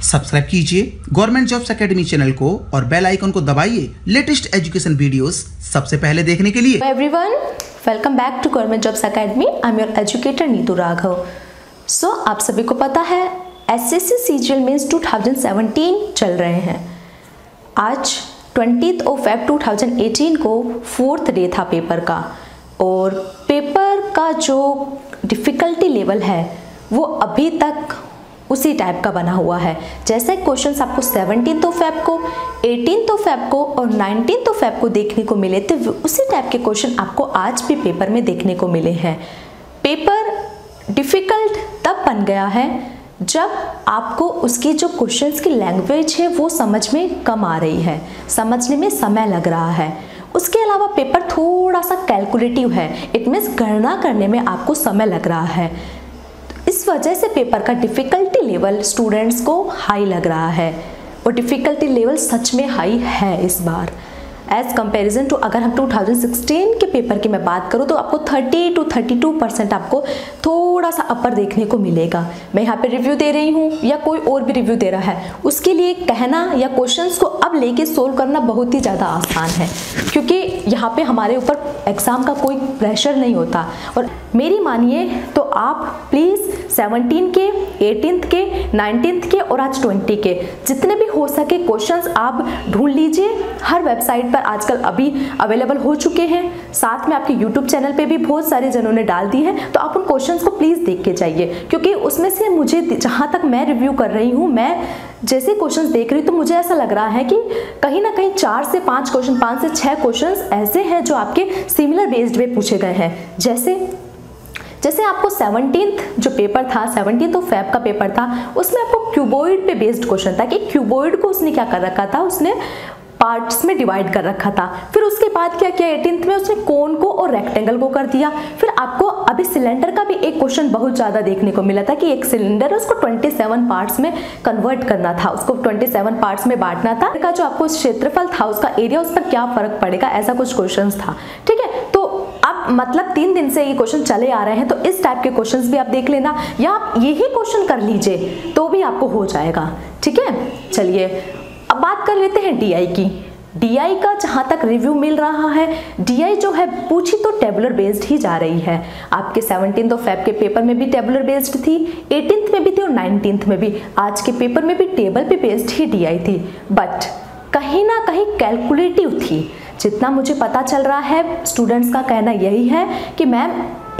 Subscribe कीजिए government jobs academy channel को और बेल आइकन को दबाइए लेटेस्ट एजुकेशन वीडियोस सबसे पहले देखने के लिए। Everyone, welcome back to government jobs academy. I am your educator Neetu Raghav. सो आप सभी को पता है एसएससी सीजीएल मेंस 2017 चल रहे हैं। आज 20 Feb 2018 को 4th डे था पेपर का, और पेपर का जो डिफ़िकल्टी लेवल है वो अभी तक उसी टाइप का बना हुआ है। जैसे क्वेश्चंस आपको 17 Feb को, 18 Feb को और 19 Feb को देखने को मिले थे, उसी टाइप के क्वेश्चन आपको आज भी पेपर में देखने को मिले हैं। पेपर डिफ़िकल्ट तब बन गया है जब आपको उसकी जो क्वेश्चंस की लैंग्वेज है वो समझ में कम आ रही है, समझने में समय लग रहा है। उसके अलावा पेपर थोड़ा सा कैलकुलेटिव है, इट मीन्स गणना करने में आपको समय लग रहा है। इस वजह से पेपर का डिफ़िकल्टी लेवल स्टूडेंट्स को हाई लग रहा है, और डिफ़िकल्टी लेवल सच में हाई है इस बार एज़ कंपैरिजन टू। अगर हम 2016 के पेपर की मैं बात करूँ तो आपको 30 to 32% आपको थोड़ा सा अपर देखने को मिलेगा। मैं यहाँ पे रिव्यू दे रही हूँ या कोई और भी रिव्यू दे रहा है, उसके लिए कहना या क्वेश्चंस को अब लेके सोल्व करना बहुत ही ज़्यादा आसान है, क्योंकि यहाँ पे हमारे ऊपर एग्ज़ाम का कोई प्रेशर नहीं होता। और मेरी मानिए तो आप प्लीज़ 17 के, 18 के, 19 के और आज 20 के जितने भी हो सके क्वेश्चंस आप ढूंढ लीजिए। हर वेबसाइट पर आजकल अभी अवेलेबल हो चुके हैं, साथ में आपके यूट्यूब चैनल पे भी बहुत सारे जनों ने डाल दी है, तो आप उन क्वेश्चंस को प्लीज़ देख के जाइए, क्योंकि उसमें से मुझे जहाँ तक मैं रिव्यू कर रही हूँ, मैं जैसे क्वेश्चंस देख रही हूँ तो मुझे ऐसा लग रहा है कि कहीं ना कहीं 4 से 5 क्वेश्चन, 5 से 6 क्वेश्चंस ऐसे हैं जो आपके सिमिलर बेस्ड में पूछे गए हैं। जैसे आपको 17th जो पेपर था, 17 Feb का पेपर था, उसमें आपको क्यूबॉइड पे बेस्ड क्वेश्चन था कि क्यूबॉइड को उसने क्या कर रखा था, उसने पार्ट्स में डिवाइड कर रखा था। फिर उसके बाद क्या किया 18th में, उसने कोन को और रेक्टेंगल को कर दिया। फिर आपको अभी सिलेंडर का भी एक क्वेश्चन बहुत ज़्यादा देखने को मिला था कि एक सिलेंडर है, उसको 27 पार्ट्स में कन्वर्ट करना था, उसको 27 पार्ट्स में बांटना था। का जो आपको क्षेत्रफल था, उसका एरिया, उस पर क्या फर्क पड़ेगा, ऐसा कुछ क्वेश्चन था। ठीक है, तो अब मतलब 3 दिन से ये क्वेश्चन चले आ रहे हैं, तो इस टाइप के क्वेश्चंस भी आप देख लेना, या आप यही क्वेश्चन कर लीजिए तो भी आपको हो जाएगा। ठीक है, चलिए अब बात कर लेते हैं डीआई की। डीआई का जहां तक रिव्यू मिल रहा है, डीआई जो है पूछी तो टेबुलर बेस्ड ही जा रही है। आपके 17 Feb के पेपर में भी टेबुलर बेस्ड थी, 18th में भी थी और 19th में भी। आज के पेपर में भी टेबल पे बेस्ड ही डीआई थी, बट कहीं ना कहीं कैलकुलेटिव थी। जितना मुझे पता चल रहा है, स्टूडेंट्स का कहना यही है कि मैम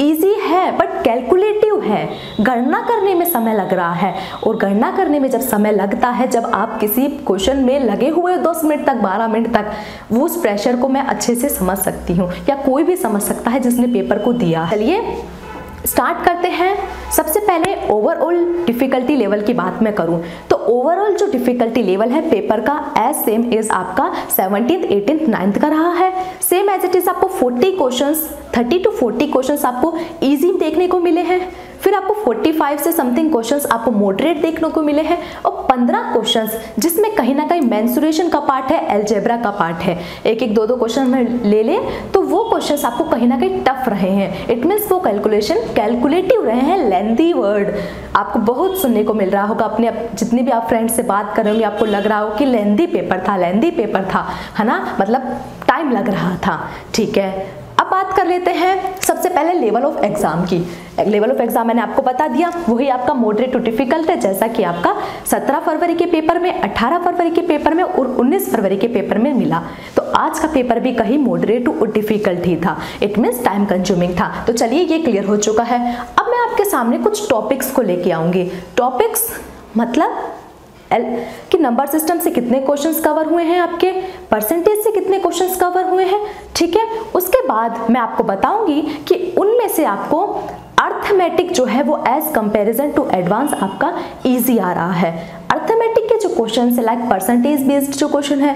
इजी है बट कैलकुलेटिव है, गणना करने में समय लग रहा है। और गणना करने में जब समय लगता है, जब आप किसी क्वेश्चन में लगे हुए 10 मिनट तक, 12 मिनट तक, वो उस प्रेशर को मैं अच्छे से समझ सकती हूँ, या कोई भी समझ सकता है जिसने पेपर को दिया। चलिए स्टार्ट करते हैं। सबसे पहले ओवरऑल डिफ़िकल्टी लेवल की बात मैं करूं तो ओवरऑल जो डिफ़िकल्टी लेवल है पेपर का एज सेम इज आपका 17th, 18th, 9th का रहा है। सेम एज इट इज आपको 40 क्वेश्चंस, 30 to 40 क्वेश्चंस आपको इजी देखने को मिले हैं। फिर आपको 45 से समथिंग क्वेश्चंस आपको मॉडरेट देखने को मिले हैं, और 15 क्वेश्चंस जिसमें कहीं ना कहीं मेंसुरेशन का पार्ट है, अलजेब्रा का पार्ट है। एक 2 क्वेश्चन में ले लें तो वो क्वेश्चंस आपको कहीं ना कहीं टफ रहे हैं। इट मीन्स वो कैलकुलेटिव रहे हैं, लेंथी वर्ड आपको बहुत सुनने को मिल रहा होगा। अपने जितने भी आप फ्रेंड्स से बात कर रहे होंगे, आपको लग रहा हो कि लेंथी पेपर था, है ना, मतलब टाइम लग रहा था। ठीक है, अब बात कर लेते हैं सबसे पहले लेवल ऑफ एग्जाम की। लेवल ऑफ एग्जाम मैंने आपको बता दिया, वही आपका मॉडरेट टू डिफिकल्ट है, जैसा कि आपका 17 फरवरी के पेपर में, 18 फरवरी के पेपर में और 19 फरवरी के पेपर में मिला। तो आज का पेपर भी कहीं मॉडरेट टू डिफिकल्ट ही था, इट मीन्स टाइम कंज्यूमिंग था। तो चलिए ये क्लियर हो चुका है। अब मैं आपके सामने कुछ टॉपिक्स को लेके आऊंगी। टॉपिक्स मतलब कि नंबर सिस्टम से कितने क्वेश्चंस कवर हुए हैं, आपके परसेंटेज से कितने क्वेश्चंस कवर हुए हैं। ठीक है, उसके बाद मैं आपको बताऊंगी कि उनमें से आपको अर्थमेटिक जो है वो एज कंपैरिजन टू एडवांस आपका इजी आ रहा है। अर्थमेटिक के जो क्वेश्चन है, लाइक परसेंटेज बेस्ड जो क्वेश्चन है,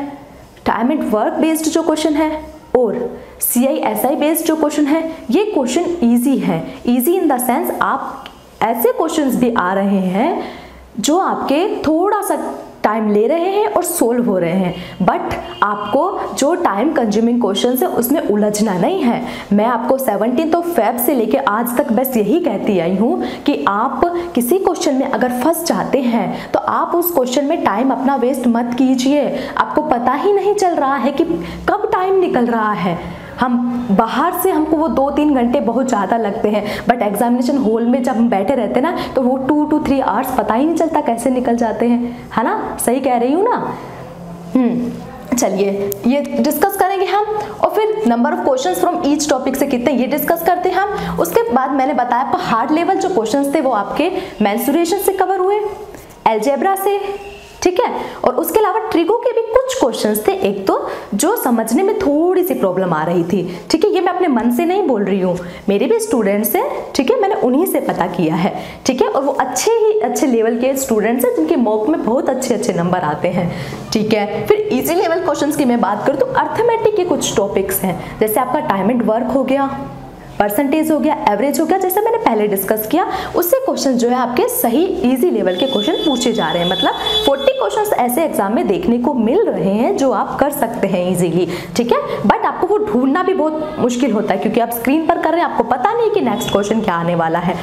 टाइम एंड वर्क बेस्ड जो क्वेश्चन है, और CISI बेस्ड जो क्वेश्चन है, ये क्वेश्चन इजी है। इजी इन द सेंस आप ऐसे क्वेश्चंस भी आ रहे हैं जो आपके थोड़ा सा टाइम ले रहे हैं और सोल्व हो रहे हैं, बट आपको जो टाइम कंज्यूमिंग क्वेश्चन है उसमें उलझना नहीं है। मैं आपको 17 फेब से लेके आज तक बस यही कहती आई हूँ कि आप किसी क्वेश्चन में अगर फंस जाते हैं तो आप उस क्वेश्चन में टाइम अपना वेस्ट मत कीजिए। आपको पता ही नहीं चल रहा है कि कब टाइम निकल रहा है। हम बाहर से हमको वो 2-3 घंटे बहुत ज़्यादा लगते हैं, बट एग्जामिनेशन हॉल में जब हम बैठे रहते हैं ना तो वो 2 to 3 आवर्स पता ही नहीं चलता कैसे निकल जाते हैं, है ना? सही कह रही हूँ ना? चलिए ये डिस्कस करेंगे हम, और फिर number of questions from each topic से कितने ये डिस्कस करते हैं हम। उसके बाद मैंने बताया आपको हार्ड लेवल जो क्वेश्चंस थे वो आपके मेंसुरेशन से कवर हुए, अलजेब्रा से, ठीक है, और उसके अलावा ट्रिगो के भी कुछ क्वेश्चंस थे एक तो जो समझने में थोड़ी सी प्रॉब्लम आ रही थी, ठीक है। ये मैं अपने मन से नहीं बोल रही हूँ, मेरे भी स्टूडेंट्स हैं, ठीक है, मैंने उन्हीं से पता किया है, ठीक है, और वो अच्छे लेवल के स्टूडेंट्स हैं जिनके मॉक में बहुत अच्छे नंबर आते हैं, ठीक है। फिर इजी लेवल क्वेश्चंस की मैं बात करूँ तो अर्थमेटिक के कुछ टॉपिक्स हैं, जैसे आपका टाइम एंड वर्क हो गया, परसेंटेज हो गया, एवरेज हो गया, जैसे मैंने पहले डिस्कस किया, उससे क्वेश्चन जो है आपके सही इजी लेवल के क्वेश्चन पूछे जा रहे हैं। मतलब 40 क्वेश्चंस ऐसे एग्जाम में देखने को मिल रहे हैं जो आप कर सकते हैं इजीली, ठीक है, बट आपको वो ढूंढना भी बहुत मुश्किल होता है क्योंकि आप स्क्रीन पर कर रहे हैं, आपको पता नहीं कि नेक्स्ट क्वेश्चन क्या आने वाला है।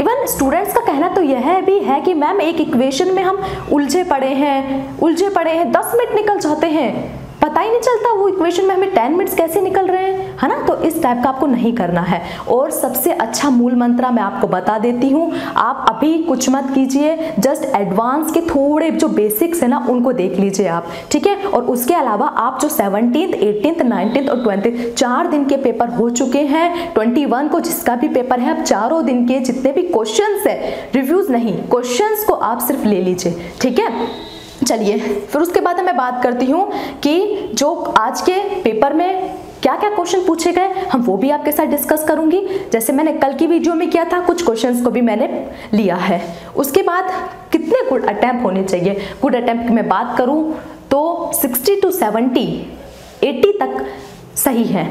इवन स्टूडेंट्स का कहना तो यह भी है कि मैम एक इक्वेशन में हम उलझे पड़े हैं 10 मिनट निकल जाते हैं, पता ही नहीं चलता वो इक्वेशन में हमें 10 मिनट्स कैसे निकल रहे हैं, है ना? तो इस टाइप का आपको नहीं करना है। और सबसे अच्छा मूल मंत्र मैं आपको बता देती हूँ, आप अभी कुछ मत कीजिए, जस्ट एडवांस के थोड़े जो बेसिक्स है ना उनको देख लीजिए आप, ठीक है। और उसके अलावा आप जो 17th, 18th, 19th और 20th 4 दिन के पेपर हो चुके हैं, 21 को जिसका भी पेपर है, आप चारों दिन के जितने भी क्वेश्चंस है, रिव्यूज नहीं, क्वेश्चंस को आप सिर्फ ले लीजिए, ठीक है। चलिए फिर उसके बाद मैं बात करती हूँ कि जो आज के पेपर में क्या क्या क्वेश्चन पूछे गए हम वो भी आपके साथ डिस्कस करूंगी, जैसे मैंने कल की वीडियो में किया था, कुछ क्वेश्चंस को भी मैंने लिया है। उसके बाद कितने गुड अटेम्प्ट होने चाहिए, गुड अटेम्प्ट की मैं बात करूं तो 60 to 70, 80 तक सही है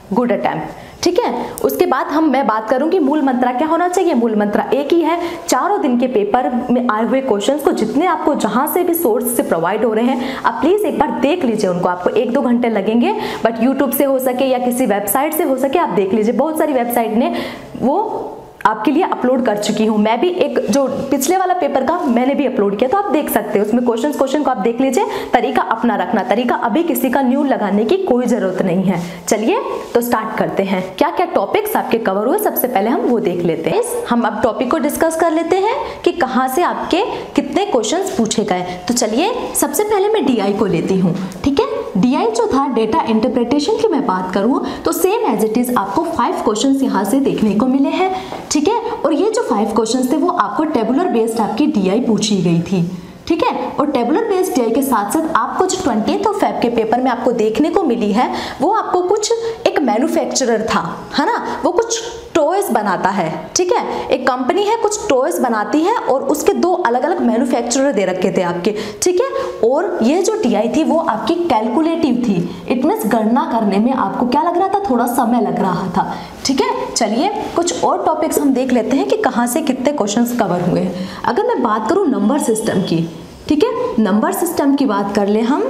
गुड अटेम्प्ट, ठीक है। उसके बाद मैं बात करूंगी मूल मंत्रा क्या होना चाहिए। मूल मंत्रा एक ही है, चारों दिन के पेपर में आए हुए क्वेश्चंस को जितने आपको जहां से भी सोर्स से प्रोवाइड हो रहे हैं आप प्लीज एक बार देख लीजिए उनको। आपको 1-2 घंटे लगेंगे, बट यूट्यूब से हो सके या किसी वेबसाइट से हो सके आप देख लीजिए। बहुत सारी वेबसाइट ने वो आपके लिए अपलोड कर चुकी हूँ, मैं भी एक जो पिछले वाला पेपर का मैंने भी अपलोड किया, तो आप देख सकते हो उसमें क्वेश्चन को आप देख लीजिए। तरीका अपना रखना, तरीका अभी किसी का न्यू लगाने की कोई जरूरत नहीं है। चलिए तो स्टार्ट करते हैं, क्या क्या टॉपिक्स आपके कवर हुए सबसे पहले हम वो देख लेते हैं। हम अब टॉपिक को डिस्कस कर लेते हैं कि कहाँ से आपके कितने क्वेश्चन पूछे गए। तो चलिए सबसे पहले मैं DI को लेती हूँ, ठीक है। DI जो था डेटा इंटरप्रिटेशन की मैं बात करूँ तो सेम एज इट इज आपको 5 क्वेश्चन यहाँ से देखने को मिले हैं, ठीक है। और ये जो 5 क्वेश्चंस थे वो आपको टेबुलर बेस्ड आपकी DI पूछी गई थी, ठीक है। और टेबुलर बेस्ड DI के साथ साथ आपको जो 20th फेब के पेपर में आपको देखने को मिली है वो आपको कुछ एक मैन्युफैक्चरर था, है ना, वो कुछ टॉयज बनाता है, ठीक है। एक कंपनी है कुछ टॉयज बनाती है और उसके 2 अलग अलग मैन्युफैक्चरर दे रखे थे आपके, ठीक है। और ये जो DI थी वो आपकी कैलकुलेटिव थी, इट मींस गणना करने में आपको क्या लग रहा था, थोड़ा समय लग रहा था, ठीक है। चलिए कुछ और टॉपिक्स हम देख लेते हैं कि कहाँ से कितने क्वेश्चंस कवर हुए हैं। अगर मैं बात करूँ नंबर सिस्टम की, ठीक है, नंबर सिस्टम की बात कर ले हम,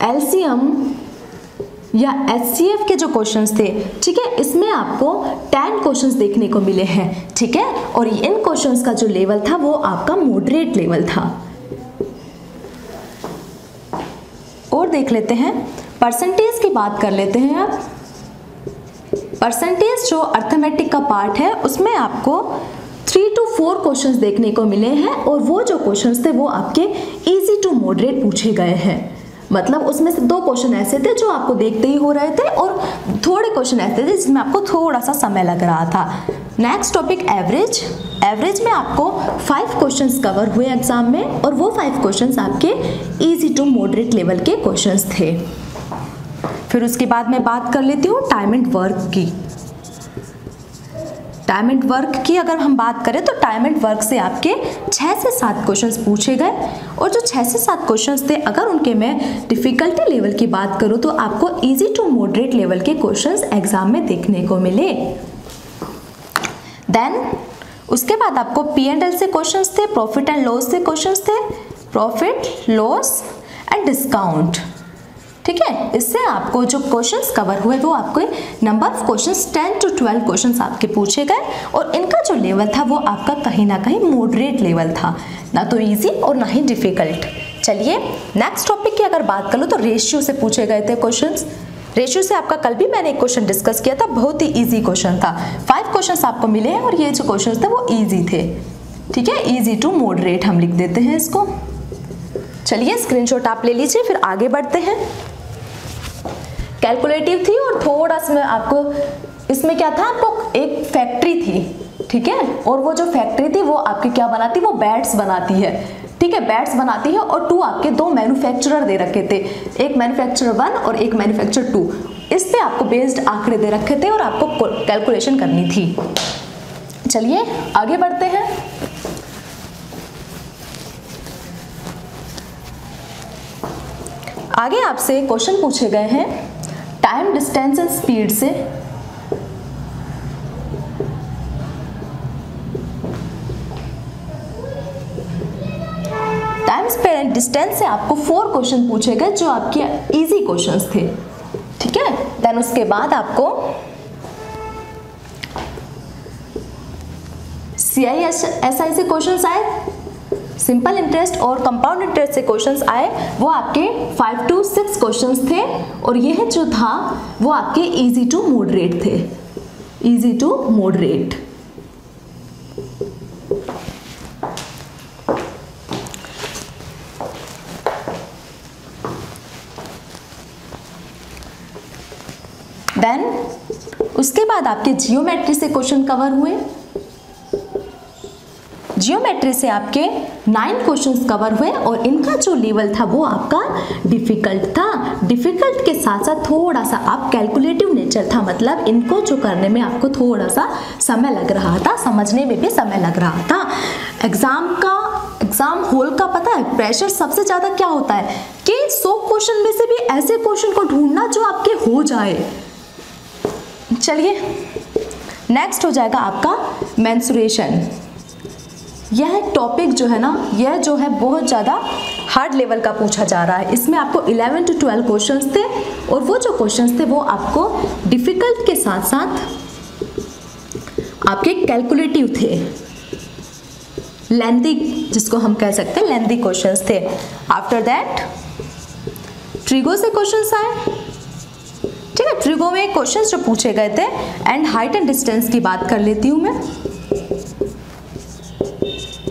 LCM या HCF के जो क्वेश्चंस थे, ठीक है, इसमें आपको 10 क्वेश्चंस देखने को मिले हैं, ठीक है। और इन क्वेश्चंस का जो लेवल था वो आपका मॉडरेट लेवल था। और देख लेते हैं परसेंटेज की बात कर लेते हैं। अब परसेंटेज जो अर्थमेटिक का पार्ट है उसमें आपको 3 to 4 क्वेश्चंस देखने को मिले हैं और वो जो क्वेश्चंस थे वो आपके इजी टू मॉडरेट पूछे गए हैं। मतलब उसमें से 2 क्वेश्चन ऐसे थे जो आपको देखते ही हो रहे थे और थोड़े क्वेश्चन ऐसे थे जिसमें आपको थोड़ा सा समय लग रहा था। Next topic average. एवरेज में आपको 5 क्वेश्चंस कवर हुए एग्जाम में और वो 5 क्वेश्चंस आपके इजी टू मॉडरेट लेवल के क्वेश्चंस थे। फिर उसके बाद मैं बात कर लेती हूँ टाइम एंड वर्क की। टाइम एंड वर्क की अगर हम बात करें तो टाइम एंड वर्क से आपके 6 से 7 क्वेश्चंस पूछे गए और जो 6 से 7 क्वेश्चंस थे अगर उनके मैं डिफिकल्टी लेवल की बात करूं तो आपको इजी टू मॉडरेट लेवल के क्वेश्चंस एग्जाम में देखने को मिले। देन उसके बाद आपको P&L से क्वेश्चंस थे, प्रॉफिट एंड लॉस से क्वेश्चंस थे, प्रॉफिट लॉस एंड डिस्काउंट। ठीक है, इससे आपको जो क्वेश्चंस कवर हुए वो आपको number of questions 10 to 12 questions आपके पूछे गए और इनका जो लेवल था वो आपका कहीं ना कहीं मॉडरेट लेवल था, ना तो इजी और ना ही डिफिकल्ट। चलिए नेक्स्ट टॉपिक की अगर बात कर लो तो रेशियो से पूछे गए थे क्वेश्चंस। रेशियो से आपका कल भी मैंने एक क्वेश्चन डिस्कस किया था, बहुत ही इजी क्वेश्चन था। 5 क्वेश्चंस आपको मिले हैं और ये जो क्वेश्चंस थे वो इजी थे। ठीक है, इजी टू मॉडरेट हम लिख देते हैं इसको। चलिए स्क्रीनशॉट आप ले लीजिए, फिर आगे बढ़ते हैं। कैलकुलेटिव थी और थोड़ा सा आपको इसमें क्या था, आपको एक फैक्ट्री थी। ठीक है, और वो जो फैक्ट्री थी वो आपकी क्या बनाती, वो बैट्स बनाती है। ठीक है, बैट्स बनाती है और 2 आपके 2 मैन्युफैक्चरर दे रखे थे, एक मैन्युफैक्चरर 1 और एक मैन्युफैक्चरर 2। इस पे आपको बेस्ड आंकड़े दे रखे थे और आपको कैलकुलेशन करनी थी। चलिए आगे बढ़ते हैं। आगे आपसे क्वेश्चन पूछे गए हैं टाइम, डिस्टेंस एंड स्पीड से। टाइम, स्पीड एंड डिस्टेंस से आपको 4 क्वेश्चन पूछे गए जो आपके इजी क्वेश्चंस थे। ठीक है, देन उसके बाद आपको CISI से क्वेश्चंस आए, सिंपल इंटरेस्ट और कंपाउंड इंटरेस्ट से क्वेश्चंस आए, वो आपके 5 to 6 क्वेश्चंस थे और यह जो था वो आपके इजी टू मॉडरेट थे, इजी टू मॉडरेट। देन उसके बाद आपके जियोमेट्री से क्वेश्चन कवर हुए। जियोमेट्री से आपके 9 क्वेश्चंस कवर हुए और इनका जो लेवल था वो आपका डिफिकल्ट था। डिफिकल्ट के साथ साथ थोड़ा सा आप कैलकुलेटिव नेचर था, मतलब इनको जो करने में आपको थोड़ा सा समय लग रहा था, समझने में भी समय लग रहा था। एग्जाम हॉल का पता है प्रेशर सबसे ज्यादा क्या होता है कि 100 क्वेश्चन में से भी ऐसे क्वेश्चन को ढूंढना जो आपके हो जाए। चलिए नेक्स्ट हो जाएगा आपका मेंसुरेशन। यह टॉपिक जो है ना, यह जो है बहुत ज़्यादा हार्ड लेवल का पूछा जा रहा है। इसमें आपको 11 to 12 क्वेश्चंस थे और वो जो क्वेश्चंस थे वो आपको डिफिकल्ट के साथ साथ आपके कैलकुलेटिव थे, लेंथी जिसको हम कह सकते हैं, लेंथी क्वेश्चंस थे। आफ्टर दैट ट्रिगो से क्वेश्चंस आए। ठीक है, ट्रिगो में क्वेश्चंस जो पूछे गए थे, एंड हाइट एंड डिस्टेंस की बात कर लेती हूँ मैं।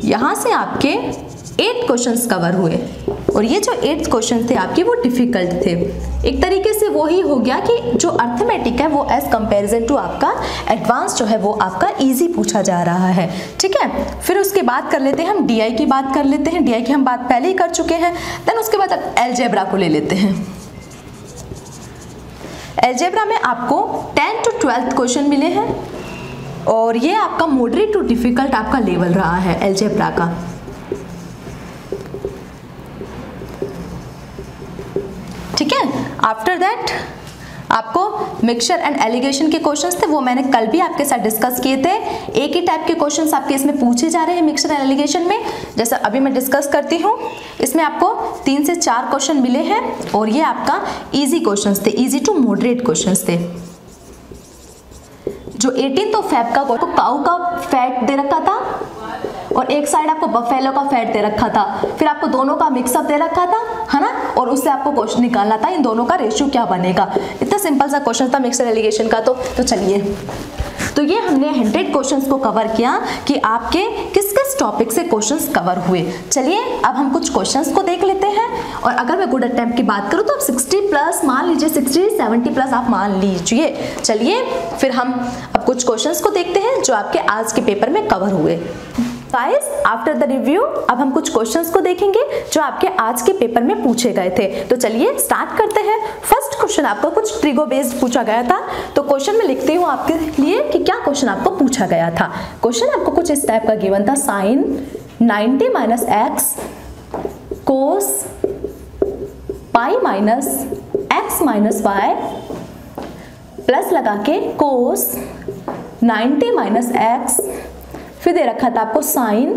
यहाँ से आपके 8 क्वेश्चंस कवर हुए और ये जो 8 क्वेश्चन थे आपके वो डिफिकल्ट थे। एक तरीके से वो ही हो गया कि जो अर्थमेटिक है वो एज कंपैरिजन टू आपका एडवांस जो है वो आपका इजी पूछा जा रहा है। ठीक है, फिर उसके बाद कर लेते हैं हम DI की बात कर लेते हैं। DI की हम बात पहले ही कर चुके हैं। देन उसके बाद अलजेब्रा को ले लेते हैं। अलजेब्रा में आपको 10 to 12 क्वेश्चन मिले हैं और ये आपका मॉडरेट टू डिफिकल्ट आपका लेवल रहा है अलजेब्रा का। ठीक है, आफ्टर दैट आपको मिक्सचर एंड एलिगेशन के क्वेश्चंस थे, वो मैंने कल भी आपके साथ डिस्कस किए थे। एक ही टाइप के क्वेश्चंस आपके इसमें पूछे जा रहे हैं मिक्सचर एंड एलिगेशन में, जैसा अभी मैं डिस्कस करती हूँ। इसमें आपको 3 से 4 क्वेश्चन मिले हैं और ये आपका इजी क्वेश्चंस थे, इजी टू मॉडरेट क्वेश्चंस थे। जो 18 फेब का काऊ का फैट दे रखा था और एक साइड आपको बफेलो का फैट दे रखा था, फिर आपको दोनों का मिक्सअप दे रखा था, है ना, और उससे आपको क्वेश्चन निकालना था इन दोनों का रेशियो क्या बनेगा। इतना सिंपल सा क्वेश्चन था मिक्सर एलिगेशन का। तो चलिए, तो ये हमने 100 क्वेश्चंस को कवर किया कि आपके किस किस टॉपिक से क्वेश्चंस कवर हुए। चलिए अब हम कुछ क्वेश्चंस को देख लेते हैं और अगर मैं गुड अटेम्प्ट की बात करूँ तो आप 60 प्लस मान लीजिए, 60-70 प्लस आप मान लीजिए। चलिए फिर हम अब कुछ क्वेश्चंस को देखते हैं जो आपके आज के पेपर में कवर हुए। गाइस, आफ्टर द रिव्यू अब हम कुछ क्वेश्चंस को देखेंगे जो आपके आज के पेपर में पूछे गए थे। तो चलिए स्टार्ट करते हैं। फर्स्ट क्वेश्चन आपको कुछ ट्रिगो बेस्ड पूछा गया था, तो क्वेश्चन में लिखती हूँ आपके लिए कि क्या क्वेश्चन आपको पूछा गया था। क्वेश्चन आपको कुछ इस टाइप का गिवन था, sine 90 minus x cos pi minus x minus y plus लगा के कोस 90 माइनस एक्स, फिर दे रखा था आपको साइन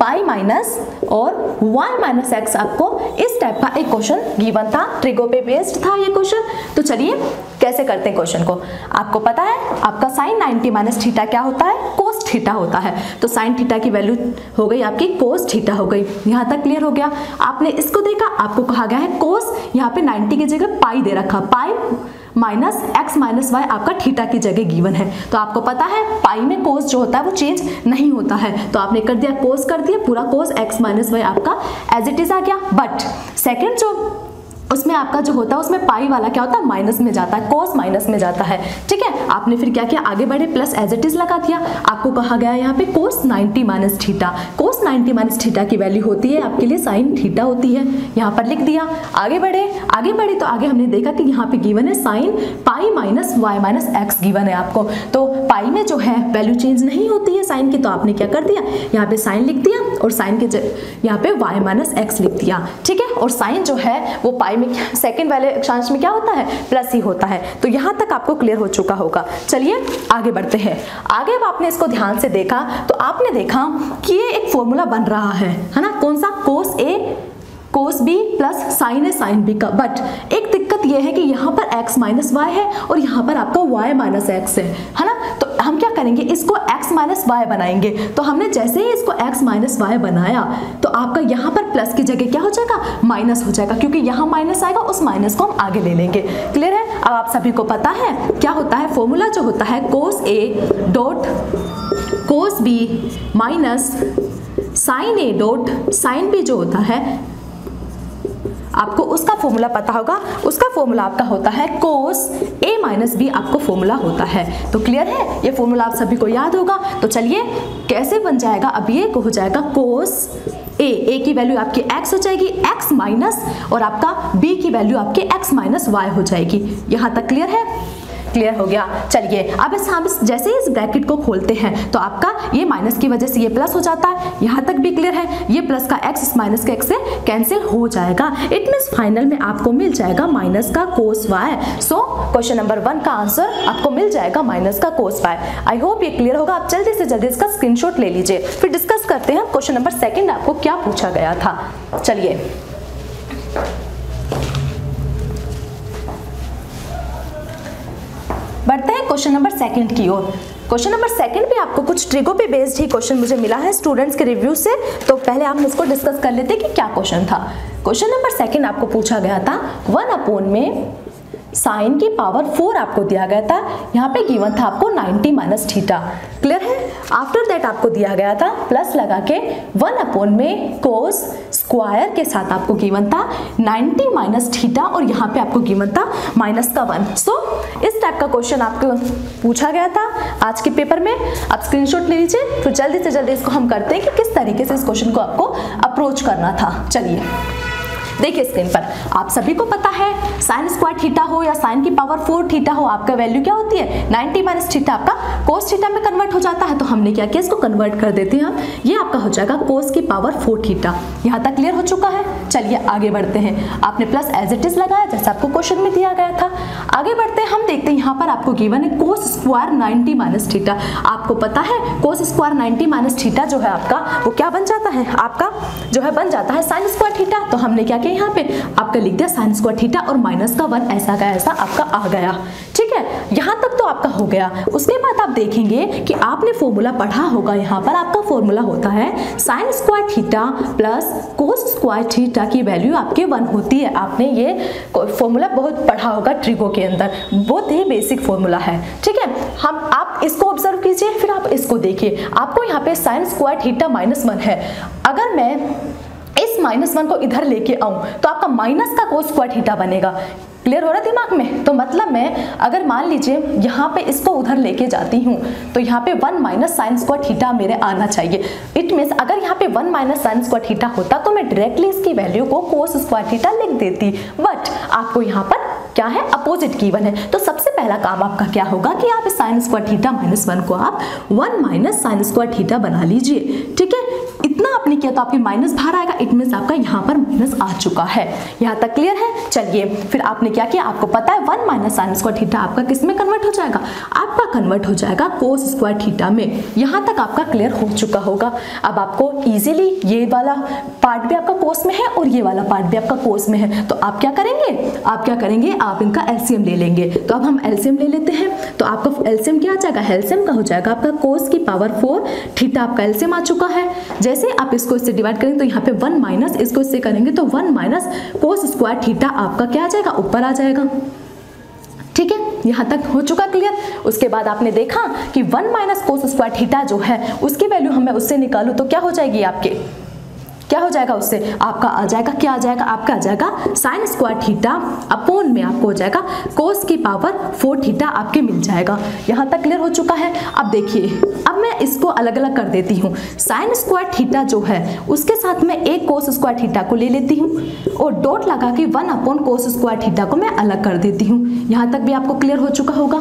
पाई माइनस और y माइनस एक्स आपको इस टाइप का एक क्वेश्चन गिवन था, ट्रिगो पे बेस्ड था ये क्वेश्चन। तो चलिए कैसे करते हैं क्वेश्चन को। आपको पता है आपका साइन 90 माइनस थीटा क्या होता है, कोस थीटा होता है। तो साइन थीटा की वैल्यू हो गई आपकी कोस थीटा हो गई। यहाँ तक क्लियर हो गया। आपने इसको देखा, आपको कहा गया है कोस, यहाँ पे 90 की जगह पाई दे रखा, pi minus x minus y आपका थीटा की जगह गिवन है। तो आपको पता है पाई में कोस जो होता है वो चेंज नहीं होता है, तो आपने कर दिया कोस कर दिया, पूरा कोस एक्स माइनस वाई आपका एज इट इज आ गया। बट सेकेंड जो उसमें आपका जो होता है उसमें पाई वाला क्या होता है, माइनस में जाता है, कोस माइनस में जाता है। ठीक है, आपने फिर क्या किया, आगे बढ़े, प्लस एज इट इज लगा दिया। आपको कहा गया है यहाँ पे कोस 90 माइनस थीटा, कोस 90 माइनस थीटा की वैल्यू होती है आपके लिए साइन थीटा होती है, यहाँ पर लिख दिया। आगे बढ़े तो आगे हमने देखा कि यहाँ पे गिवन है sine pi minus y minus x given है आपको। तो पाई में जो है वैल्यू चेंज नहीं होती है साइन की, तो आपने क्या कर दिया, यहाँ पे साइन लिख दिया और साइन के यहाँ पे वाई माइनस एक्स लिख दिया। ठीक है, और साइन जो है वो पाई में सेकंड वाले अक्षांश में क्या होता है, प्लस ही होता है। तो यहां तक आपको क्लियर हो चुका होगा। चलिए आगे बढ़ते हैं। आगे अब आपने इसको ध्यान से देखा तो आपने देखा कि ये एक फॉर्मूला बन रहा है ना, कौन सा, कोस ए कोस बी प्लस साइन ए साइन बी का। बट एक दिक्कत यह है कि यहाँ पर x माइनस वाई है और यहाँ पर आपका y माइनस एक्स है ना। तो हम क्या करेंगे, इसको x माइनस वाई बनाएंगे। तो हमने जैसे ही इसको x माइनस वाई बनाया तो आपका यहाँ पर प्लस की जगह क्या हो जाएगा, माइनस हो जाएगा, क्योंकि यहाँ माइनस आएगा, उस माइनस को हम आगे ले लेंगे। क्लियर है। अब आप सभी को पता है क्या होता है, फॉर्मूला जो होता है cos A dot cos B minus sine A dot sine B जो होता है, आपको उसका फॉर्मूला पता होगा। उसका फॉर्मूला आपका होता है कोस ए माइनस बी, आपको फॉर्मूला होता है। तो क्लियर है, ये फॉर्मूला आप सभी को याद होगा। तो चलिए कैसे बन जाएगा, अब ये हो जाएगा कोस ए की वैल्यू आपकी x हो जाएगी, x माइनस, और आपका b की वैल्यू आपकी x माइनस वाई हो जाएगी। यहाँ तक क्लियर है, क्लियर हो गया। चलिए अब हम जैसे इस ब्रैकेट को खोलते हैं तो आपका ये माइनस की वजह से ये प्लस हो जाता है। यहाँ तक भी क्लियर है, ये प्लस का x इस माइनस के x से कैंसिल हो जाएगा। इट मीन्स फाइनल में आपको मिल जाएगा माइनस का कोस y। सो क्वेश्चन नंबर 1 का आंसर आपको मिल जाएगा माइनस का कोस y। आई होप ये क्लियर होगा। आप जल्दी से जल्दी इसका स्क्रीनशॉट ले लीजिए, फिर डिस्कस करते हैं क्वेश्चन नंबर 2 आपको क्या पूछा गया था। चलिए बढ़ते हैं क्वेश्चन नंबर 2 की ओर। क्वेश्चन नंबर 2 भी आपको कुछ ट्रिगो पे बेस्ड ही क्वेश्चन मुझे मिला है स्टूडेंट्स के रिव्यू से, तो पहले हम इसको डिस्कस कर लेते हैं कि क्या क्वेश्चन था। क्वेश्चन नंबर 2 आपको पूछा गया था 1 में साइन की पावर 4 आपको दिया गया था। यहाँ पे गिवन था आपको 90 माइनस थीटा। क्लियर है। आफ्टर दैट आपको दिया गया था प्लस लगा के 1 में कोस स्क्वायर के साथ आपको गिवन था 90 माइनस थीटा, और यहाँ पे आपको गिवन था माइनस का 1। सो इस टाइप का क्वेश्चन आपको पूछा गया था आज के पेपर में। आप स्क्रीनशॉट ले लीजिए, फिर जल्दी से जल्दी इसको हम करते हैं कि किस तरीके से इस क्वेश्चन को आपको अप्रोच करना था। चलिए देखिए स्क्रीन पर, आप सभी को पता है साइन स्क्वायर थीटा हो या साइन की पावर 4 थीटा हो, आपका वैल्यू क्या होती है 90 माइनस थीटा, आपका कोस थीटा में कन्वर्ट हो जाता है। तो हमने क्या किया, इसको कन्वर्ट कर देते हैं हम, ये आपका हो जाएगा कोस की पावर 4 थीटा। यहाँ तक क्लियर हो चुका है। चलिए आगे बढ़ते हैं। आपने प्लस एज इट इज लगाया जैसा आपको क्वेश्चन में दिया गया था। आगे बढ़ते हैं, हम देखते हैं यहाँ पर आपको गिवन है कोस स्क्वायर 90 माइनस थीटा। आपको पता है कोस स्क्वायर 90 माइनस थीटा जो है आपका वो क्या बन जाता है, आपका जो है बन जाता है साइन स्क्वायर थीटा। तो हमने क्या किया, यहाँ पे आपका लिख दिया साइन स्क्वायर थीटा और माइनस का 1 ऐसा का ऐसा आपका आ गया। ठीक है, यहाँ तक तो आपका हो गया। उसके बाद आप देखेंगे कि आपने फॉर्मूला पढ़ा होगा, यहाँ पर आपका फॉर्मूला होता है sine square theta plus cos square theta की वैल्यू आपके 1 होती है। आपने ये फॉर्मूला बहुत पढ़ा होगा ट्रिगो के अंदर, बहुत ही बेसिक फॉर्मूला है। ठीक है, आप इसको ऑब्जर्व कीजिए, फिर आप इसको देखिए। आपको यहाँ पे साइन स्क्वायर थीटा -1 है। अगर मैं इस -1 को इधर लेके आऊं तो आपका माइनस का कोस स्क्वायर थीटा बनेगा। क्लियर हो रहा है दिमाग में। तो मतलब मैं अगर मान लीजिए यहाँ पे इसको उधर लेके जाती हूँ तो यहाँ पे 1 माइनस साइन स्क्वायर थीटा मेरे आना चाहिए। इट मीन्स अगर यहाँ पे 1 माइनस साइन स्क्वायर थीटा होता तो मैं डायरेक्टली इसकी वैल्यू को कोस स्क्वायर थीटा लिख देती, बट आपको यहाँ पर क्या है, अपोजिट गिवन है। तो सबसे पहला काम आपका क्या होगा कि आप साइन स्क्वायर थीटा -1 को आप 1 माइनस साइन स्क्वायर थीटा बना लीजिए। ठीक है, इतना आपने किया तो आपके माइनस बाहर आएगा, इट मीन्स आपका यहाँ पर माइनस आ चुका है। यहाँ तक क्लियर है। चलिए फिर आपने क्या किया, आपको पता है 1 माइनस साइन स्क्वायर थीटा आपका किस में कन्वर्ट हो जाएगा, आपका कन्वर्ट हो जाएगा कोस स्क्वायर थीटा में। यहाँ तक आपका क्लियर हो चुका होगा। अब आपको इजीली ये वाला पार्ट भी आपका कोस में है और ये वाला पार्ट भी आपका कोस में है, तो आप क्या करेंगे, आप इनका एलसीएम ले लेंगे। तो अब हम एलसीएम ले लेते हैं, तो आपका एलसीएम क्या आ जाएगा, एलसीएम का हो जाएगा आपका कोस की पावर 4 थीटा, आपका एलसीएम आ चुका है। जैसे आप इसको इससे डिवाइड करेंगे तो यहाँ पे 1 माइनस इसको इससे करेंगे तो 1 माइनस कोस स्क्वायर थीटा आपका क्या आ जाएगा, ऊपर आ जाएगा। ठीक है, यहाँ तक हो चुका क्लियर। उसके बाद आपने देखा कि 1 माइनस कोस स्क्वायर थीटा जो है उसकी वैल्यू हमें उससे निकालूं तो क्या हो जाएगी, आपके क्या हो जाएगा, उससे आपका आ जाएगा, क्या आ जाएगा, आपका आ जाएगा साइन स्क्वायर थीटा अपॉन में आपको हो जाएगा कोस की पावर 4 थीटा आपके मिल जाएगा। यहाँ तक क्लियर हो चुका है। अब देखिए, अब मैं इसको अलग अलग कर देती हूँ। साइन स्क्वायर थीटा जो है उसके साथ में एक कोस स्क्वायर थीटा को ले लेती हूँ और डॉट लगा के 1 अपॉन कोस स्क्वायर थीटा को मैं अलग कर देती हूँ। यहाँ तक भी आपको क्लियर हो चुका होगा।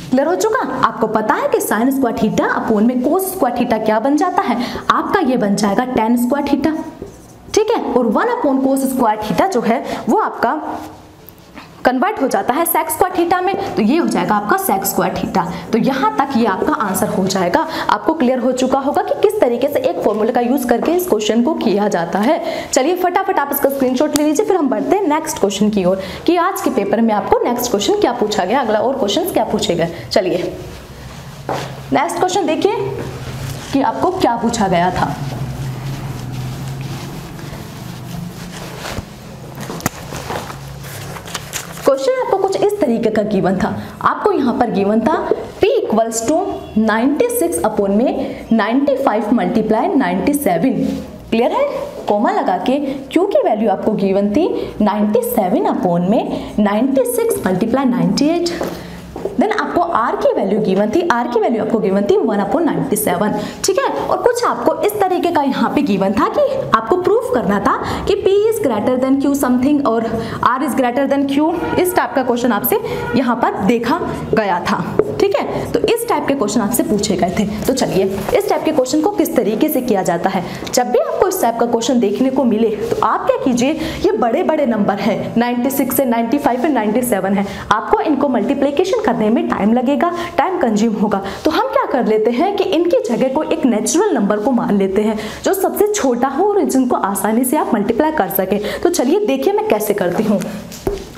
क्लियर हो चुका। आपको पता है कि साइन स्क्वायर थीटा अपॉन में कोस स्क्वायर थीटा क्या बन जाता है, आपका ये बन जाएगा tan स्क्वायर थीटा। ठीक है, और 1 अपॉन कोस स्क्वायर थीटा जो है वो आपका कन्वर्ट हो जाता है सेक स्क्वायर थीटा में, तो ये हो जाएगा आपका सेक स्क्वायर थीटा। तो यहाँ तक ये आपका आंसर हो जाएगा। आपको क्लियर हो चुका होगा कि किस तरीके से एक फॉर्मूले का यूज करके इस क्वेश्चन को किया जाता है। चलिए फटाफट आप इसका स्क्रीनशॉट ले लीजिए, फिर हम बढ़ते हैं नेक्स्ट क्वेश्चन की ओर कि आज के पेपर में आपको नेक्स्ट क्वेश्चन क्या पूछा गया, अगला और क्वेश्चन क्या पूछे गए। चलिए नेक्स्ट क्वेश्चन देखिए कि आपको क्या पूछा गया था। क्वेश्चन आपको कुछ इस तरीके का गिवन था। आपको यहाँ पर गिवन था P इक्वल्स टू 96 अपॉन में 95 मल्टीप्लाई 97। क्लियर है, कोमा लगा के Q की वैल्यू आपको गिवन थी 97 अपॉन में 96 मल्टीप्लाई 98। देन आपको R की वैल्यू गिवन थी, R की वैल्यू आपको गिवन थी 1 अपॉन 97। ठीक है, और कुछ आपको इस तरीके का यहाँ पे गिवन था कि आपको प्रूफ करना था कि P is greater than Q something और R is greater than Q। इस टाइप का क्वेश्चन आपसे यहाँ पर देखा गया था। ठीक है, तो इस टाइप के क्वेश्चन आपसे पूछे गए थे। तो चलिए इस टाइप के क्वेश्चन को किस तरीके से किया जाता है। जब भी आपको इस टाइप का क्वेश्चन देखने को मिले तो आप क्या कीजिए, ये बड़े बड़े नंबर है 96 है, 95 है, 97 है, आपको इनको मल्टीप्लिकेशन करने में टाइम लगेगा, टाइम कंज्यूम होगा। तो हम क्या कर लेते हैं कि इनकी जगह को एक नेचुरल नंबर को मान लेते हैं जो सबसे छोटा हो और जिनको आसानी से आप मल्टीप्लाई कर सके। तो चलिए देखिए मैं कैसे करती हूँ।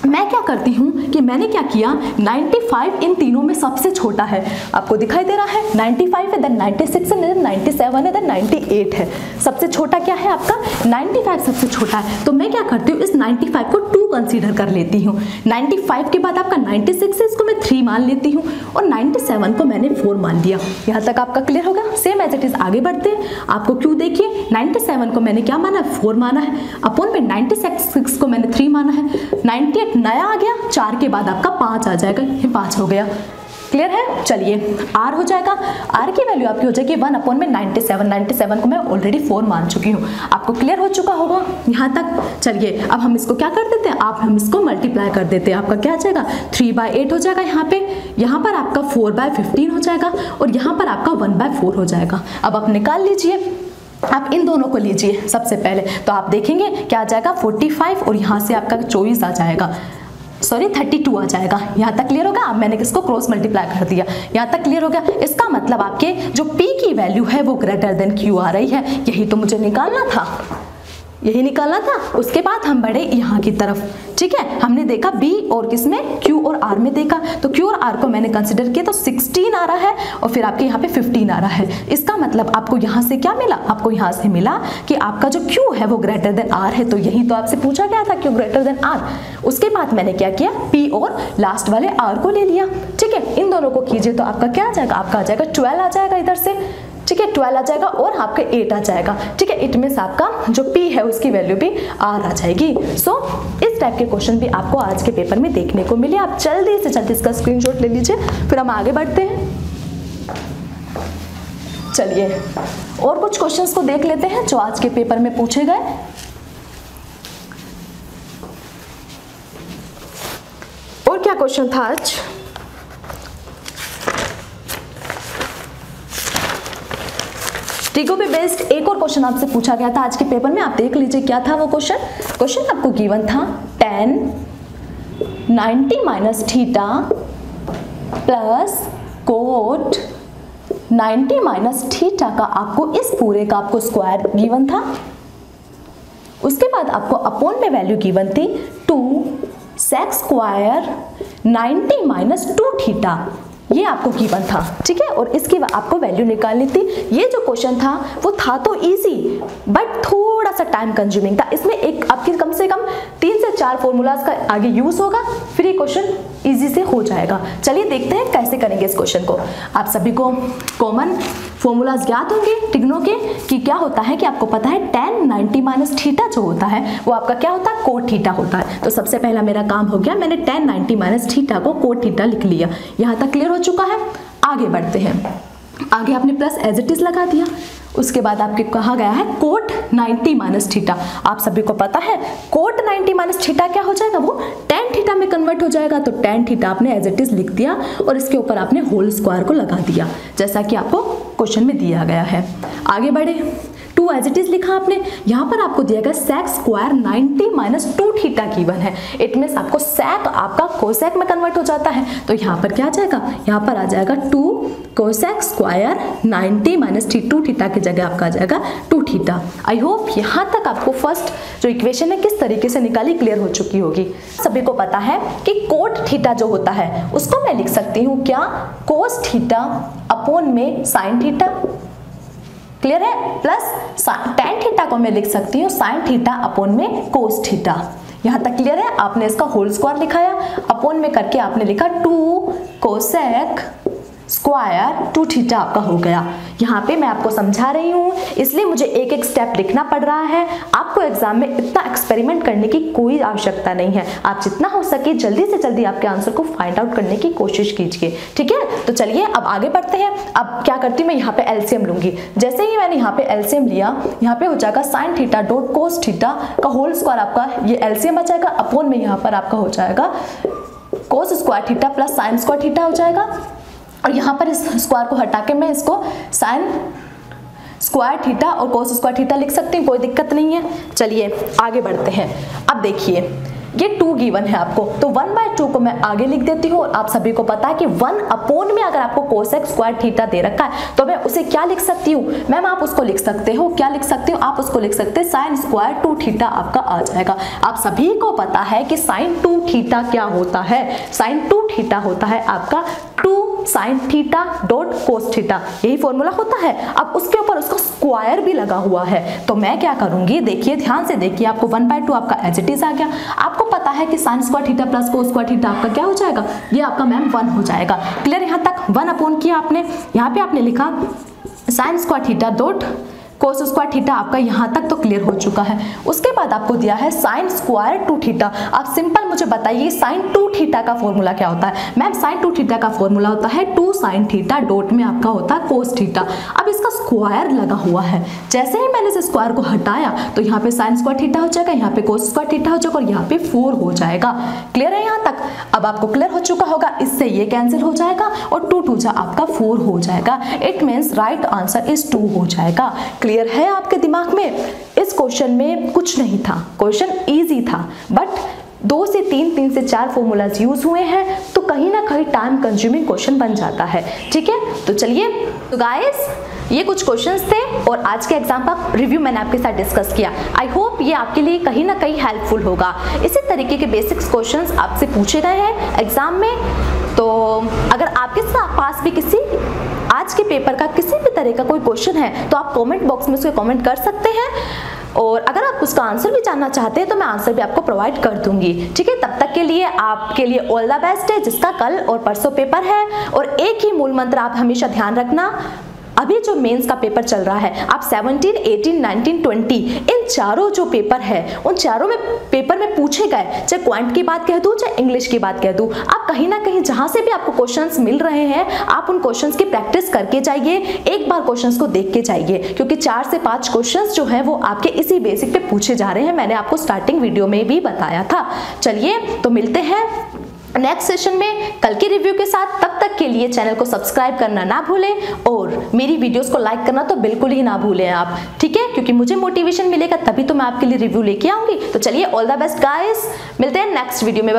मैं क्या करती हूँ कि मैंने क्या किया, 95 इन तीनों में सबसे छोटा है, आपको दिखाई दे रहा है 95 है, देन 96 है, देन 97 है, देन 98 है। सबसे छोटा क्या है आपका 95 सबसे छोटा है। तो मैं क्या करती हूँ, इस 95 को 2 कंसीडर कर लेती हूँ। 95 के बाद आपका 96 है, इसको मैं 3 मान लेती हूँ और 97 को मैंने 4 मान लिया। यहाँ तक आपका क्लियर होगा। सेम एज इट इज आगे बढ़ते हैं। आपको क्यों देखिए 97 को मैंने क्या माना है, 4 माना है, अपॉन में 96 को मैंने 3 माना है, 98 नया आ गया, 4 के बाद आपका 5 आ जाएगा, ये 5 हो गया। क्लियर है। चलिए R हो जाएगा, R की वैल्यू आपकी हो जाएगी 1 अपॉन में 97 को मैं ऑलरेडी 4 मान चुकी हूँ। आपको क्लियर हो चुका होगा यहाँ तक। चलिए अब हम इसको क्या कर देते हैं, हम इसको मल्टीप्लाई कर देते हैं। आपका क्या आ जाएगा 3/8 हो जाएगा यहाँ पर आपका 4/15 हो जाएगा और यहाँ पर आपका 1/4 हो जाएगा। अब आप निकाल लीजिए, आप इन दोनों को लीजिए सबसे पहले, तो आप देखेंगे क्या आ जाएगा 45 और यहाँ से आपका 24 आ जाएगा, सॉरी 32 आ जाएगा। यहाँ तक क्लियर होगा। अब मैंने किसको क्रॉस मल्टीप्लाई कर दिया, यहाँ तक क्लियर हो गया। इसका मतलब आपके जो P की वैल्यू है वो ग्रेटर देन Q आ रही है, यही तो मुझे निकालना था, यही निकालना था। उसके बाद हम बढ़े यहाँ की तरफ। ठीक है, हमने देखा B और किसमें, Q और R में देखा, तो Q और R को मैंने कंसिडर किया तो 16 आ रहा है और फिर आपके यहाँ पे 15 आ रहा है। इसका मतलब आपको यहाँ से क्या मिला, आपको यहाँ से मिला कि आपका जो Q है वो ग्रेटर देन R है। तो यही तो आपसे पूछा गया था, Q ग्रेटर देन R। उसके बाद मैंने क्या किया, P और लास्ट वाले R को ले लिया। ठीक है, इन दोनों को कीजिए तो आपका क्या आ जाएगा, आपका आ जाएगा 12 आ जाएगा इधर से। ठीक है, 12 आ जाएगा और आपका 8 आ जाएगा। ठीक है, इट मीन्स आपका जो P है उसकी वैल्यू भी R आ जाएगी। सो इस टाइप के क्वेश्चन भी आपको आज के पेपर में देखने को मिले। आप जल्दी से जल्दी इसका स्क्रीनशॉट ले लीजिए, फिर हम आगे बढ़ते हैं। चलिए और कुछ क्वेश्चंस को देख लेते हैं जो आज के पेपर में पूछे गए। और क्या क्वेश्चन था आज, टिको पे बेस्ड एक और क्वेश्चन आपसे पूछा गया था आज के पेपर में, आप देख लीजिए क्या था वो क्वेश्चन आपको गिवन था tan 90 minus theta plus coat 90 minus theta का आपको इस पूरे का आपको स्क्वायर गिवन था। उसके बाद आपको अपॉन में वैल्यू गिवन थी 2 sec स्क्वायर 90 माइनस 2 थीटा, ये आपको गिवन था, ठीक है। और इसकी आपको वैल्यू निकालनी थी। ये जो क्वेश्चन था वो था तो इजी बट थोड़ा सा टाइम कंज्यूमिंग था। इसमें एक आपके कम से कम 3 से 4 फॉर्मूलाज का आगे यूज होगा, फिर ये क्वेश्चन इजी से हो जाएगा। चलिए देखते हैं कैसे करेंगे इस क्वेश्चन को। आप सभी को कॉमन फॉर्मूलाज ज्ञात होंगे टिग्नो के कि क्या होता है कि आपको पता है tan 90 माइनस थीटा जो होता है वो आपका क्या होता है कोट थीटा होता है। तो सबसे पहला मेरा काम हो गया, मैंने tan 90 माइनस थीटा को कोट थीटा लिख लिया। यहाँ तक क्लियर हो चुका है। आगे बढ़ते हैं। आगे आपने प्लस एज इट इज लगा दिया। उसके बाद आपके कहा गया है कोट 90 माइनस थीटा। आप सभी को पता है कोट 90 माइनस थीटा क्या हो जाएगा, वो tan थीटा में कन्वर्ट हो जाएगा। तो tan थीटा आपने एज इट इज लिख दिया और इसके ऊपर आपने होल स्क्वायर को लगा दिया जैसा कि आपको क्वेश्चन में दिया गया है। आगे बढ़े, 2 एज इट इज लिखा आपने। यहाँ पर आपको दिया गया sec square 90 minus 2 theta given है। इट मीन्स आपको sec आपका कोसेक में कन्वर्ट हो जाता है। तो यहाँ पर क्या आ जाएगा, यहाँ पर आ जाएगा 2 कोसेक स्क्वायर 90 माइनस 2 थीटा की जगह आपका आ जाएगा 2 थीटा। आई होप यहाँ तक आपको फर्स्ट जो इक्वेशन है किस तरीके से निकाली क्लियर हो चुकी होगी। सभी को पता है कि कोट थीटा जो होता है उसको मैं लिख सकती हूँ क्या, कोस थीटा अपॉन में साइन थीटा, क्लियर है। प्लस tan थीटा को मैं लिख सकती हूँ sin थीटा अपॉन में कोस थीटा। यहाँ तक क्लियर है। आपने इसका होल स्क्वायर लिखाया, अपॉन में करके आपने लिखा 2 कोसेक स्क्वायर 2 थीटा आपका हो गया। यहाँ पे मैं आपको समझा रही हूँ इसलिए मुझे एक एक स्टेप लिखना पड़ रहा है। आपको एग्जाम में इतना एक्सपेरिमेंट करने की कोई आवश्यकता नहीं है। आप जितना हो सके जल्दी से जल्दी आपके आंसर को फाइंड आउट करने की कोशिश कीजिए, ठीक है। तो चलिए अब आगे बढ़ते हैं। अब क्या करती हूँ, मैं यहाँ पे एलसीएम लूंगी। जैसे ही मैंने यहाँ पे एलसीएम लिया, यहाँ पे हो जाएगा sine theta dot cos theta का होल स्क्वायर आपका ये एलसीएम आ जाएगा, अपॉन में यहाँ पर आपका हो जाएगा cos square theta plus sine square theta हो जाएगा। और यहाँ पर इस स्क्वायर को हटा के मैं इसको साइन स्क्वायर थीटा और कोस स्क्वायर थीटा लिख सकती हूँ, कोई दिक्कत नहीं है। चलिए आगे बढ़ते हैं। अब देखिए ये 2 गिवन है आपको, तो 1/2 को मैं आगे लिख देती हूँ। और आप सभी को पता है कि 1 अपॉन में अगर आपको कोसेक स्क्वायर थीटा दे रखा है तो मैं उसे क्या लिख सकती हूँ, मैम आप उसको लिख सकते हो, क्या लिख सकती हूँ, आप उसको लिख सकते हैं साइन स्क्वायर 2 थीटा आपका आ जाएगा। आप सभी को पता है कि साइन 2 थीटा क्या होता है, साइन 2 थीटा होता है आपका 2 sine theta dot cos theta, यही फॉर्मूला होता है। अब उसके ऊपर उसका स्क्वायर भी लगा हुआ है। तो मैं क्या करूंगी, देखिए ध्यान से देखिए, आपको 1/2 आपका एज इट इज आ गया। आपको पता है कि sine square theta plus cos square theta आपका क्या हो जाएगा, ये आपका मैम 1 हो जाएगा। क्लियर, यहाँ तक 1 अपॉन किया आपने, यहाँ पे आपने लिखा sine square theta dot cos square theta, आपका यहाँ तक तो क्लियर हो चुका है। उसके बाद आपको दिया है साइन स्क्वायर 2 थीटा। आप सिंपल मुझे बताइए साइन 2 थीटा का फॉर्मूला क्या होता है। मैम साइन 2 थीटा का फॉर्मूला होता है 2 साइन थीटा डॉट में आपका होता है कोस थीटा। अब इसका स्क्वायर लगा हुआ है, जैसे ही मैंने इस स्क्वायर को हटाया तो यहाँ पे साइन स्क्वायर थीटा हो जाएगा, यहाँ पे कोस स्क्वायर थीटा हो जाएगा और यहाँ पे 4 हो जाएगा। क्लियर है यहाँ तक, अब आपको क्लियर हो चुका होगा। इससे ये कैंसिल हो जाएगा और 2 2 आपका 4 हो जाएगा। It means right answer is 2 हो जाएगा। क्लियर है आपके दिमाग में। इस क्वेश्चन में कुछ नहीं था, क्वेश्चन इजी था, बट 2 से 3 से 4 फॉर्मूलाज यूज हुए हैं तो कहीं ना कहीं टाइम कंज्यूमिंग क्वेश्चन बन जाता है, ठीक है। तो चलिए, तो गाइस ये कुछ क्वेश्चंस थे और आज के एग्जाम का रिव्यू मैंने आपके साथ डिस्कस किया। आई होप ये आपके लिए कहीं ना कहीं हेल्पफुल होगा। इसी तरीके के बेसिक्स क्वेश्चंस आपसे पूछे गए हैं एग्जाम में। तो अगर आपके पास भी किसी आज के पेपर का किसी भी तरह का कोई क्वेश्चन है तो आप कमेंट बॉक्स में उसको कमेंट कर सकते हैं, और अगर आप उसका आंसर भी जानना चाहते हैं तो मैं आंसर भी आपको प्रोवाइड कर दूंगी, ठीक है। तब तक के लिए आपके लिए ऑल द बेस्ट है, जिसका कल और परसों पेपर है। और एक ही मूल मंत्र आप हमेशा ध्यान रखना, अभी जो मेंस का पेपर चल रहा है, आप 17, 18, 19, 20 इन चारों जो पेपर है उन चारों में पेपर में पूछे गए, चाहे क्वांट की बात कह दूं चाहे इंग्लिश की बात कह दूं, आप कहीं ना कहीं जहां से भी आपको क्वेश्चंस मिल रहे हैं आप उन क्वेश्चंस की प्रैक्टिस करके जाइए, एक बार क्वेश्चंस को देख के जाइए, क्योंकि 4 से 5 क्वेश्चंस जो है वो आपके इसी बेसिक पे पूछे जा रहे हैं। मैंने आपको स्टार्टिंग वीडियो में भी बताया था। चलिए तो मिलते हैं नेक्स्ट सेशन में कल के रिव्यू के साथ। तब तक के लिए चैनल को सब्सक्राइब करना ना भूलें और मेरी वीडियोस को लाइक करना तो बिल्कुल ही ना भूलें आप, ठीक है, क्योंकि मुझे मोटिवेशन मिलेगा तभी तो मैं आपके लिए रिव्यू लेके आऊंगी। तो चलिए, ऑल द बेस्ट गाइस, मिलते हैं नेक्स्ट वीडियो में।